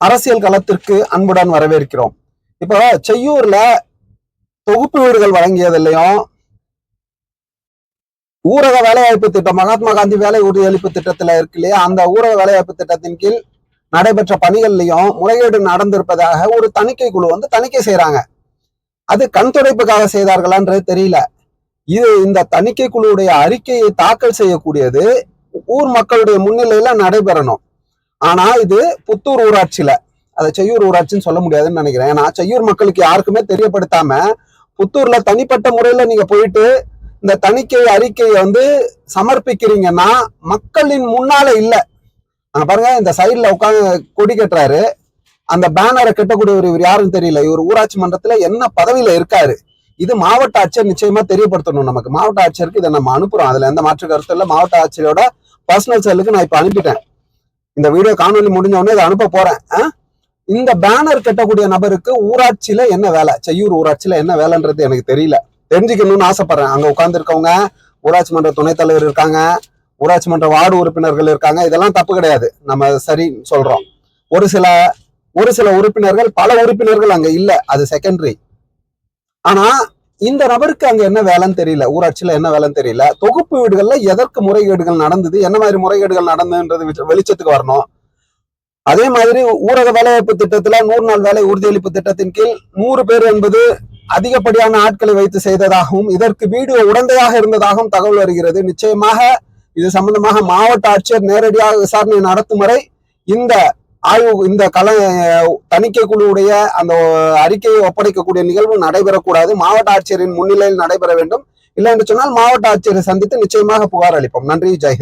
அரசியல் களத்திற்கு அன்புடன் வரவேற்கிறோம். இப்போ செய்யூர்ல தொகுப்பு வீடுகள் வழங்கியதிலையும் ஊரக வேலைவாய்ப்பு திட்டம், மகாத்மா காந்தி வேலை உறுதியளிப்பு திட்டத்துல இருக்கு இல்லையா, அந்த ஊரக வேலைவாய்ப்பு திட்டத்தின் கீழ் நடைபெற்ற பணிகள்லையும் முறைகேடு நடந்திருப்பதாக ஒரு தணிக்கை குழு தணிக்கை செய்யறாங்க. அது கண் துடைப்புக்காக செய்தார்களான்றது தெரியல. இந்த தணிக்கை குழுவுடைய அறிக்கையை தாக்கல் செய்யக்கூடியது ஊர் மக்களுடைய முன்னிலையில நடைபெறணும். ஆனா இது புத்தூர் ஊராட்சியில, அதை செய்யூர் ஊராட்சின்னு சொல்ல முடியாதுன்னு நினைக்கிறேன். ஏன்னா செய்யூர் மக்களுக்கு யாருக்குமே தெரியப்படுத்தாம புத்தூர்ல தனிப்பட்ட முறையில நீங்க போயிட்டு இந்த தணிக்கை அறிக்கையை சமர்ப்பிக்கிறீங்கன்னா மக்களின் முன்னால இல்ல. பாருங்க, இந்த சைட்ல உட்காந்து கொடி கட்டுறாரு, அந்த பேனரை கட்டக்கூடிய இவர் யாருன்னு தெரியல. இவர் ஊராட்சி மன்றத்துல என்ன பதவியில இருக்காரு? இது மாவட்ட ஆட்சியர் நிச்சயமா தெரியப்படுத்தணும். நமக்கு மாவட்ட ஆட்சியருக்கு இதை நம்ம அனுப்புறோம், அதுல எந்த மாற்று கருத்து இல்லை. மாவட்ட ஆட்சியரோட பர்சனல் செல்லுக்கு நான் இப்ப அனுப்பிட்டேன். இந்த வீடியோ காணொலி முடிஞ்ச உடனே இதை அனுப்ப போறேன். இந்த பேனர் கட்டக்கூடிய நபருக்கு ஊராட்சியில என்ன வேலை, செய்யூர் ஊராட்சியில என்ன வேலைன்றது எனக்கு தெரியல, தெரிஞ்சுக்கணும்னு ஆசைப்படுறேன். அங்க உட்கார்ந்து இருக்கவங்க ஊராட்சி மன்ற துணைத் தலைவர் இருக்காங்க, ஊராட்சி மன்ற வார்டு உறுப்பினர்கள் இருக்காங்க. இதெல்லாம் தப்பு கிடையாது, நம்ம சரி சொல்றோம். ஒரு சில உறுப்பினர்கள், பல உறுப்பினர்கள் அங்க இல்ல, அது செகண்டரி. ஆனா இந்த நபருக்கு அங்க என்ன வேலைன்னு தெரியல, ஊராட்சியில என்ன வேலைன்னு தெரியல. தொகுப்பு வீடுகள்ல எதற்கு முறைகேடுகள் நடந்தது, என்ன மாதிரி முறைகேடுகள் நடந்ததுன்றது வெளிச்சத்துக்கு வரணும். அதே மாதிரி ஊரக வேலைவாய்ப்பு திட்டத்துல 100 நாள் வேலை உறுதியளிப்பு திட்டத்தின் கீழ் 100 பேர் என்பது அதிகப்படியான ஆட்களை வைத்து செய்ததாகவும் இதற்கு வீடியோ உடந்தையாக இருந்ததாகவும் தகவல் வருகிறது. நிச்சயமாக இது சம்பந்தமாக மாவட்ட ஆட்சியர் நேரடியாக விசாரணை நடத்தும் வரை இந்த தணிக்கை குழுவுடைய அந்த அறிக்கையை ஒப்படைக்கக்கூடிய நிகழ்வு நடைபெறக்கூடாது. மாவட்ட ஆட்சியரின் முன்னிலையில் நடைபெற வேண்டும். இல்லை என்று சொன்னால் மாவட்ட ஆட்சியரை சந்தித்து நிச்சயமாக புகார் அளிப்போம். நன்றி, ஜெய்ஹிந்த்.